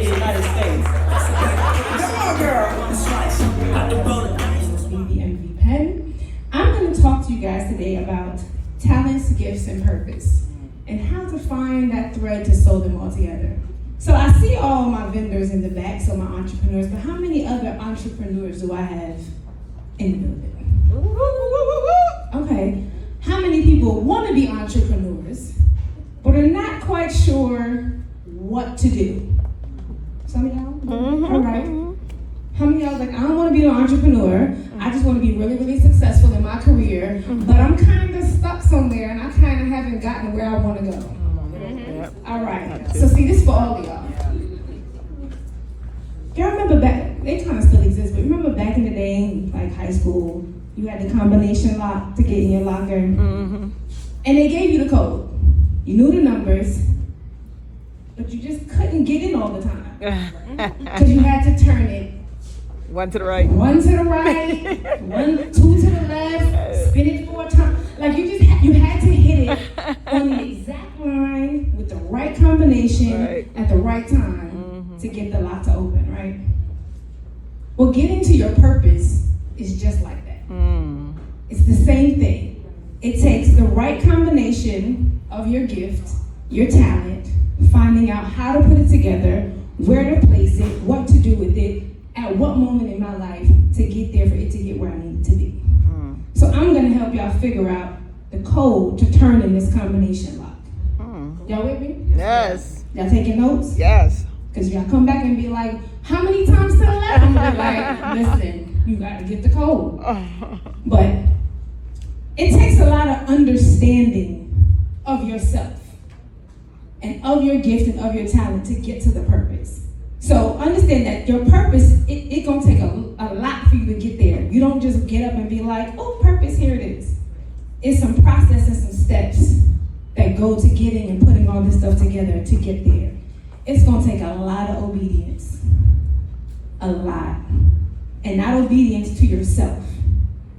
the United States. Come on, girl. MV Pen. I'm going to talk to you guys today about talents, gifts, and purpose, and how to find that thread to sew them all together. So I see all my vendors in the back, so my entrepreneurs, but how many other entrepreneurs do I have in the building? Okay. How many people want to be entrepreneurs, but are not quite sure what to do? Some of y'all? All right. How many of y'all like, I don't want to be an entrepreneur. I just want to be really, really successful in my career, but I'm kind of stuck somewhere and I kind of haven't gotten where I want to go. All right. So see, this is for all of y'all. Y'all remember back, they kind of still exist, but remember back in the day, like high school, you had the combination lock to get in your locker, and they gave you the code. You knew the numbers, but you just couldn't get in all the time because you had to turn it one to the right, one to the right, two to the left, spin it 4 times. Like you had to hit it on the exact line with the right combination at the right time to get the lock to open, right? Well, getting to your purpose is just like that. It's the same thing. It takes the right combination of your gift, your talent, finding out how to put it together, where to place it, what to do with it, at what moment in my life to get there for it to get where I need it to be. So I'm gonna help y'all figure out the code to turn in this combination lock. Y'all with me? Yes. Y'all taking notes? Yes. Because y'all come back and be like, how many times to the left? I'm gonna be like, listen, you gotta get the code. But it takes a lot of understanding of yourself and of your gift and of your talent to get to the purpose. So understand that your purpose, it's gonna take a lot for you to get there. You don't just get up and be like, oh, purpose, here it is. It's some process and some steps that go to getting and putting all this stuff together to get there. It's gonna take a lot of obedience. A lot. And not obedience to yourself.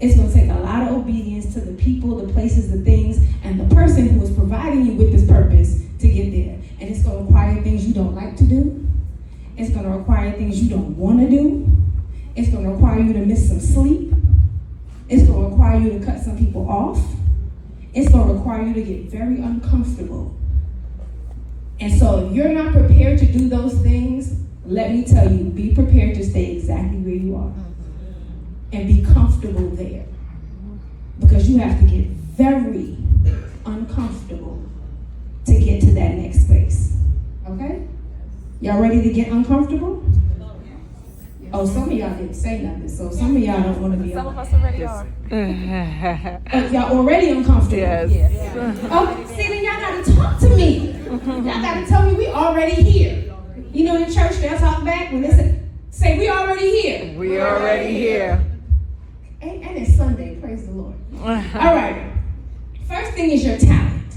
It's gonna take a lot of obedience to the people, the places, the things, and the person who is providing you with this purpose to get there. And it's gonna require things you don't like to do. It's gonna require things you don't wanna do. It's gonna require you to miss some sleep. It's gonna require you to cut some people off. It's gonna require you to get very uncomfortable. And so if you're not prepared to do those things, let me tell you, be prepared to stay exactly where you are and be comfortable there. Because you have to get very uncomfortable to get to that next place. Okay? Y'all ready to get uncomfortable? Oh, some of y'all didn't say nothing, so some of y'all don't want to be. Some of us already are. Y'all already uncomfortable? Yes. Oh, see, then y'all gotta talk to me. Y'all gotta tell me we already here. You know, in church, they'll talk back when they say we already here. We already here. And it's Sunday, praise the Lord. All right, first thing is your talent.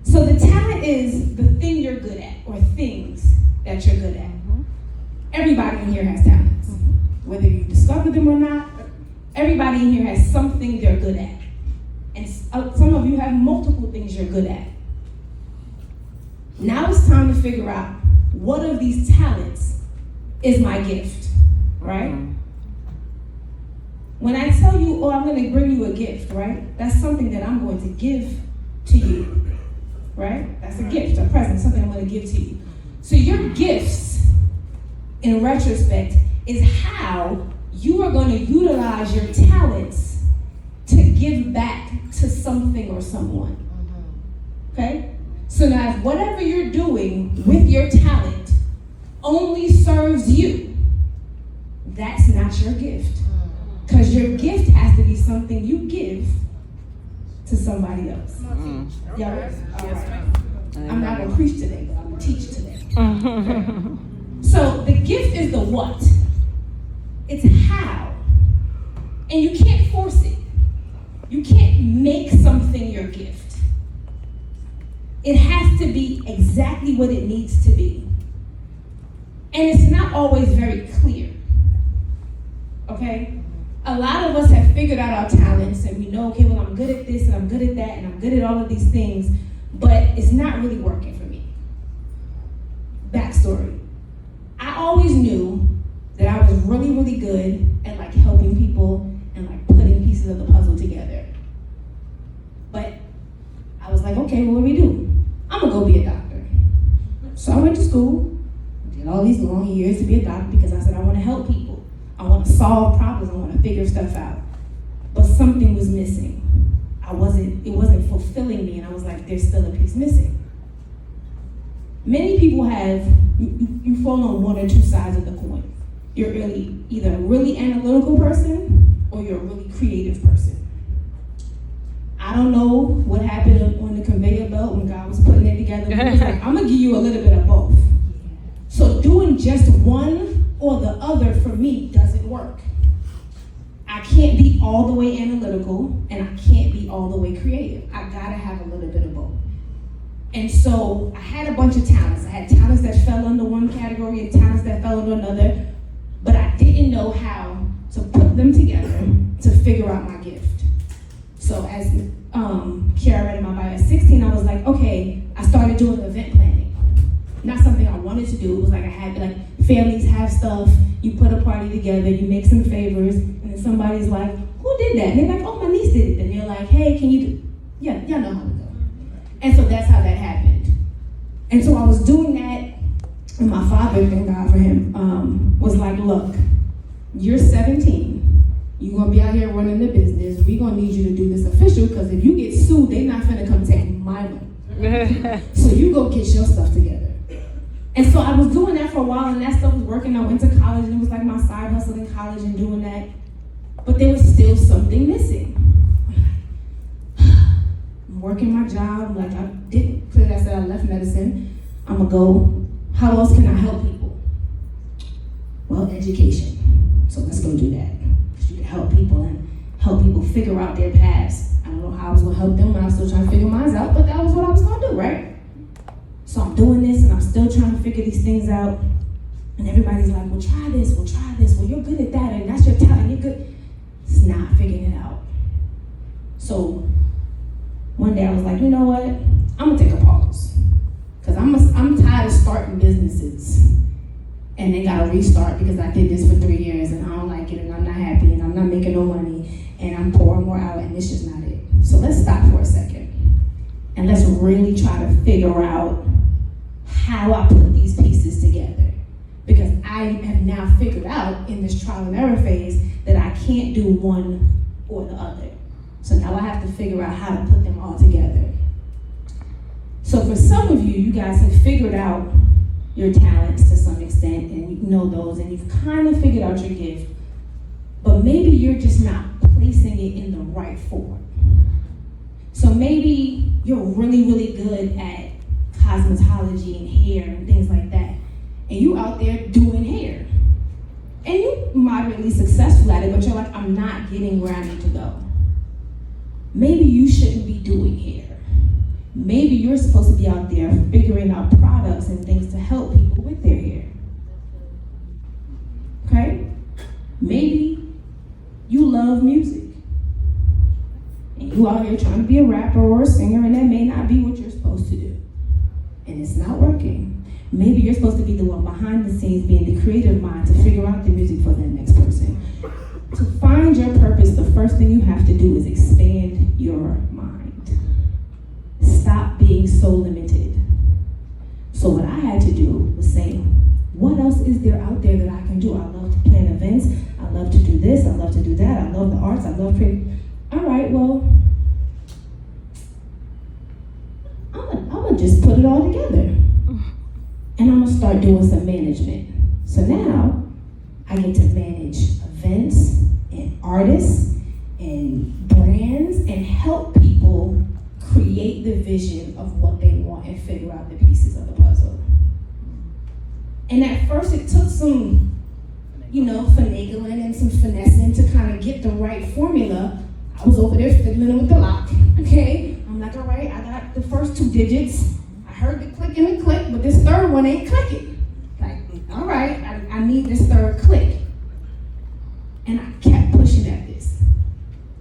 So the talent is the thing you're good at, or things that you're good at. Everybody in here has talents. Whether you discover them or not, everybody in here has something they're good at. And some of you have multiple things you're good at. Now it's time to figure out what of these talents is my gift, right? When I tell you, oh, I'm going to bring you a gift, right? That's something that I'm going to give to you, right? That's a gift, a present, something I'm going to give to you. So your gifts, in retrospect, is how you are going to utilize your talents to give back to something or someone, okay? So now if whatever you're doing with your talent only serves you, that's not your gift. Because your gift has to be something you give to somebody else. Y'all ready? All right. I'm not going to preach today, but I'm going to teach today. Okay. So the gift is the what. It's how. And you can't force it. You can't make something your gift. It has to be exactly what it needs to be. And it's not always very clear. Okay? A lot of us have figured out our talents and we know, okay, well, I'm good at this and I'm good at that and I'm good at all of these things, but it's not really working for me. Backstory. knew that I was really, really good at like helping people and like putting pieces of the puzzle together. But I was like, okay, well, what do we do? I'm gonna go be a doctor. So I went to school, did all these long years to be a doctor because I said I wanna help people. I wanna solve problems, I wanna figure stuff out. But something was missing. It wasn't fulfilling me, and I was like, there's still a piece missing. Many people you fall on one or two sides of the coin. You're either a really analytical person or you're a really creative person. I don't know what happened on the conveyor belt when God was putting it together. He was like, I'm gonna give you a little bit of both. So doing just one or the other for me doesn't work. I can't be all the way analytical and I can't be all the way creative. I gotta have a little bit of both. And so I had a bunch of talents. I had talents that fell under one category and talents that fell under another, but I didn't know how to put them together to figure out my gift. So as Kiara read in my bio, at 16, I was like, okay, I started doing event planning. Not something I wanted to do. It was like I had, like, families have stuff, you put a party together, you make some favors, and then somebody's like, who did that? And they're like, oh, my niece did it. And they're like, hey, can you do? Yeah, y'all know how to go. And so that's how that happened. And so I was doing that, and my father, thank God for him, was like, look, you're 17. You're gonna be out here running the business. We're gonna need you to do this official, because if you get sued, they're not gonna come take my money. So you go get your stuff together. And so I was doing that for a while, and that stuff was working. I went to college, and it was like my side hustle in college and doing that. But there was still something missing. I'm working my job, like I didn't, clearly I said I left medicine. I'm gonna go, how else can I help people? Well, education. So let's go do that. Because you can help people and help people figure out their paths. I don't know how I was gonna help them when I was still trying to figure mine out, but that was what I was gonna do, right? So I'm doing this and I'm still trying to figure these things out. And everybody's like, well, try this, well, you're good at that, and that's your talent, you're good. It's not figuring it out. So one day I was like, you know what? I'm gonna take a pause. Because I'm tired of starting businesses and they gotta restart because I did this for 3 years and I don't like it and I'm not happy and I'm not making no money and I'm pouring more out and it's just not it. So let's stop for a second and let's really try to figure out how I put these pieces together. Because I have now figured out in this trial and error phase that I can't do one or the other. So now I have to figure out how to put them all together. So for some of you guys have figured out your talents to some extent and you know those and you've kind of figured out your gift, but maybe you're just not placing it in the right form. So maybe you're really, really good at cosmetology and hair and things like that, and you out there doing hair. And you're moderately successful at it, but you're like, I'm not getting where I need to go. Maybe you shouldn't be doing hair. Maybe you're supposed to be out there figuring out products and things to help people with their hair. Okay? Maybe you love music. And you out here trying to be a rapper or a singer, and that may not be what you're supposed to do. And it's not working. Maybe you're supposed to be the one behind the scenes being the creative mind to figure out the music for the next person. To find your purpose, the first thing you have to do is expand your mind. Stop being so limited. So what I had to do was say, what else is there out there that I can do? I love to plan events. I love to do this. I love to do that. I love the arts. I love creating. All right, well, I'm gonna just put it all together. And I'm gonna start doing some management. So now I get to manage events and artists and brands and help people create the vision of what they want and figure out the pieces of the puzzle. And at first it took some, finagling and some finessing to kind of get the right formula. I was over there fiddling with the lock, okay? I'm like, all right, I got the first 2 digits. I heard the click and the click, but this third one ain't clicking. Like, all right, I need this third click. And I kept pushing at this.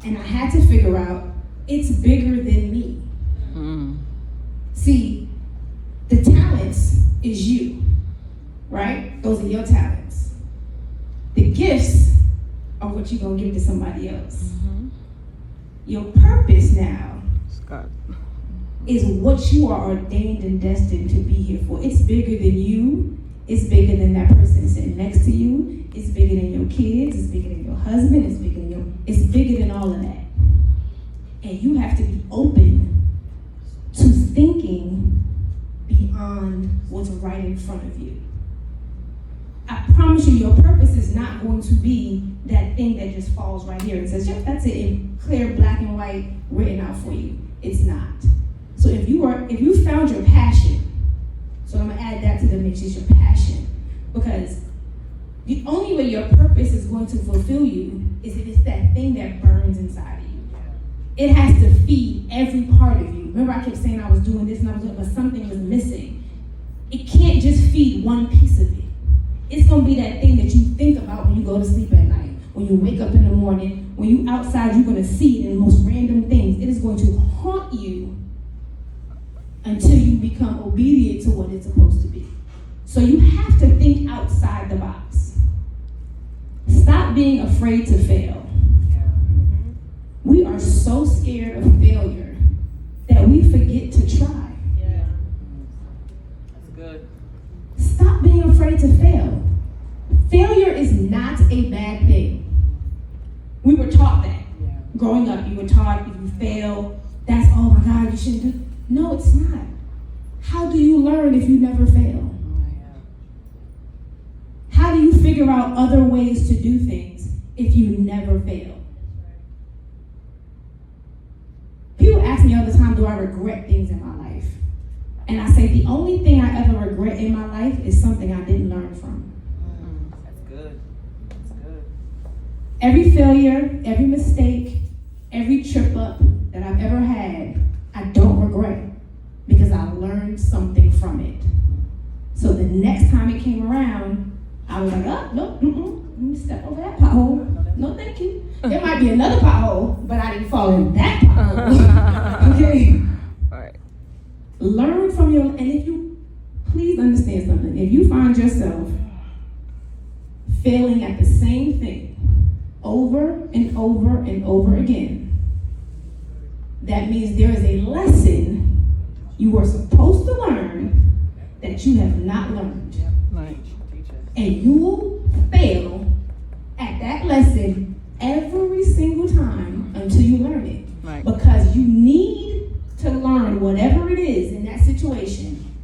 And I had to figure out, it's bigger than me. See, the talents is you, right? Those are your talents. The gifts are what you're going to give to somebody else. Your purpose now Scott. is what you are ordained and destined to be here for. It's bigger than you. It's bigger than that person sitting next to you. It's bigger than your kids. It's bigger than your husband. It's bigger than all of that. And you have to be open to thinking beyond what's right in front of you. I promise you, your purpose is not going to be that thing that just falls right here and says, yep, that's it, in clear black and white written out for you. It's not. So if you found your passion, so I'm gonna add that to the mix, is your passion. Because the only way your purpose is going to fulfill you is if it's that thing that burns inside of you. It has to feed every part of you. Remember I kept saying I was doing this and I was doing, but something was missing. It can't just feed one piece of it. It's gonna be that thing that you think about when you go to sleep at night, when you wake up in the morning, when you outside, you're gonna see it in the most random things. It is going to haunt you until you become obedient to what it's supposed to be. So you have to think outside the box. Stop being afraid to fail. We are so scared of failure that we forget to try. Yeah. That's good. Stop being afraid to fail. Failure is not a bad thing. We were taught that. Yeah. Growing up, you were taught if you fail, that's, oh my God, you shouldn't do. No, it's not. How do you learn if you never fail? How do you figure out other ways to do things if you never fail? People ask me all the time, do I regret things in my life? And I say, the only thing I ever regret in my life is something I didn't learn from. That's good. That's good. Every failure, every mistake, every trip up that I've ever had, I don't regret because I learned something from it. So the next time it came around, I was like, oh, no, let me step over that pothole. No, thank you. There might be another pothole, but I didn't fall in that pothole. Okay? All right. Learn from your, and if you, please understand something. If you find yourself failing at the same thing over and over and over again, that means there is a lesson you were supposed to learn that you have not learned. Right. And you will fail at that lesson every single time until you learn it. Right. Because you need to learn whatever it is in that situation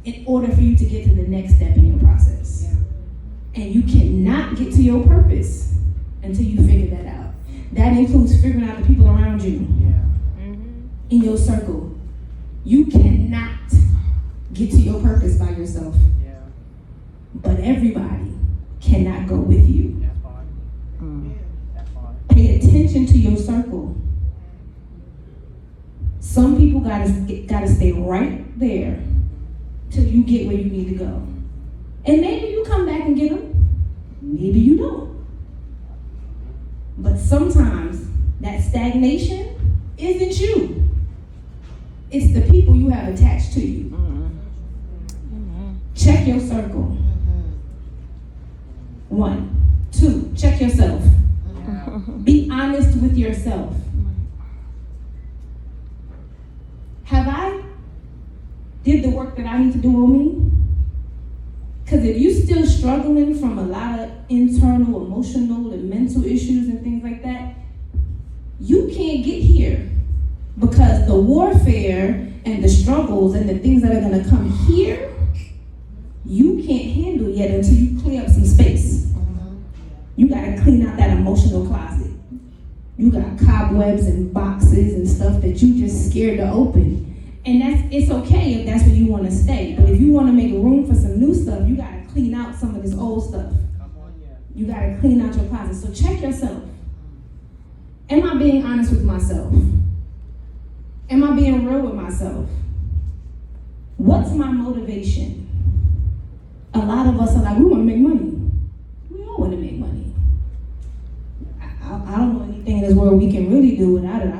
in order for you to get to the next step in your process. Yeah. And you cannot get to your purpose until you figure that out. That includes figuring out the people around you. In your circle. You cannot get to your purpose by yourself. Yeah. But everybody cannot go with you. That part. That part. Pay attention to your circle. Some people gotta stay right there till you get where you need to go. And maybe you come back and get them. Maybe you don't. But sometimes that stagnation isn't you. It's the people you have attached to you. Check your circle. 1, 2, check yourself. Be honest with yourself. Have I did the work that I need to do on me? Because if you're still struggling from a lot of internal, emotional, and mental issues and things like that, you can't get here. Because the warfare and the struggles and the things that are going to come here, you can't handle yet until you clear up some space. You got to clean out that emotional closet. You got cobwebs and boxes and stuff that you just scared to open. And it's okay if that's where you want to stay. But if you want to make room for some new stuff, you got to clean out some of this old stuff. You got to clean out your closet. So check yourself. Am I being honest with myself? Am I being real with myself? What's my motivation? A lot of us are like, we want to make money. We all want to make money. I don't know anything in this world we can really do without it.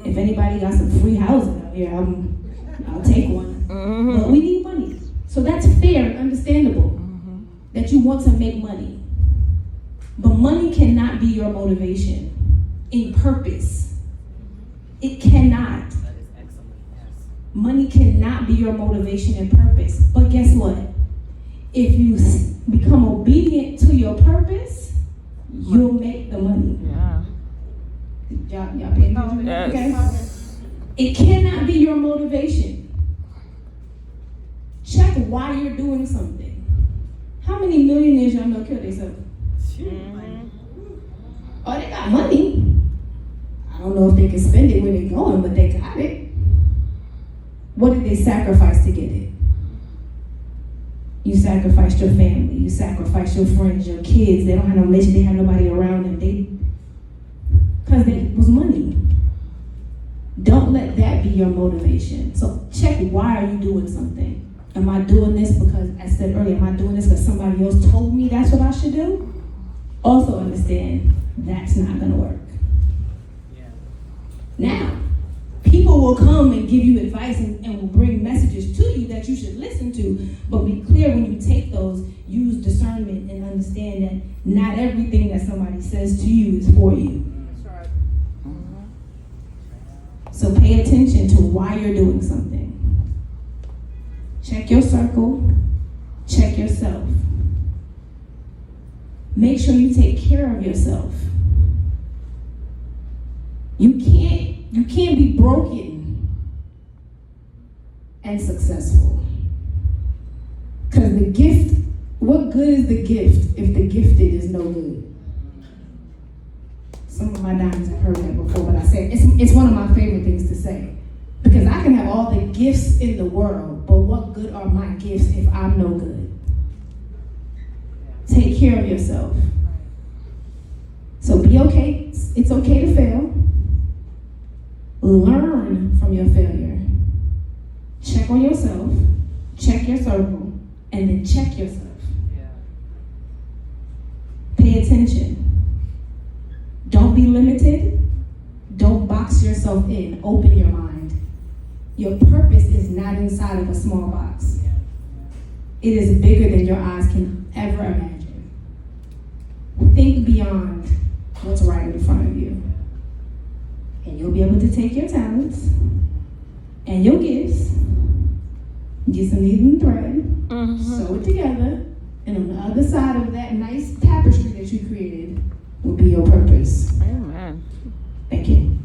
If anybody got some free housing out here, I'll take one. But we need money. So that's fair and understandable. that you want to make money. But money cannot be your motivation in purpose. It cannot. That is excellent. Yes. Money cannot be your motivation and purpose. But guess what? If you become obedient to your purpose, you'll make the money. Yeah. Y'all paying attention? Yes. Okay? It cannot be your motivation. Check why you're doing something. How many millionaires y'all know kill themselves? Oh, they got money. I don't know if they can spend it where they're going, but they got it. What did they sacrifice to get it? You sacrificed your family. You sacrificed your friends, your kids. They don't have no relationship. They have nobody around them. Because it was money. Don't let that be your motivation. So check, why are you doing something? Am I doing this because, I said earlier, am I doing this because somebody else told me that's what I should do? Also understand that's not going to work. Yeah. Now, people will come and give you advice and will bring messages to you that you should listen to, but be clear when you take those, use discernment and understand that not everything that somebody says to you is for you. That's right. So pay attention to why you're doing something. Check your circle, check yourself. Make sure you take care of yourself. You can't be broken and successful. Because the gift, what good is the gift if the gifted is no good? Some of my diamonds have heard that before, but I say it's one of my favorite things to say. Because I can have all the gifts in the world, but what good are my gifts if I'm no good? Take care of yourself. So be okay. It's okay to fail. Learn from your failure. Check on yourself. Check your circle. And then check yourself. Yeah. Pay attention. Don't be limited. Don't box yourself in. Open your mind. Your purpose is not inside of a small box. Yeah. It is bigger than your eyes can ever imagine. Think beyond what's right in front of you. And you'll be able to take your talents and your gifts, get some needle and thread, sew it together, and on the other side of that nice tapestry that you created will be your purpose. Amen. Thank you.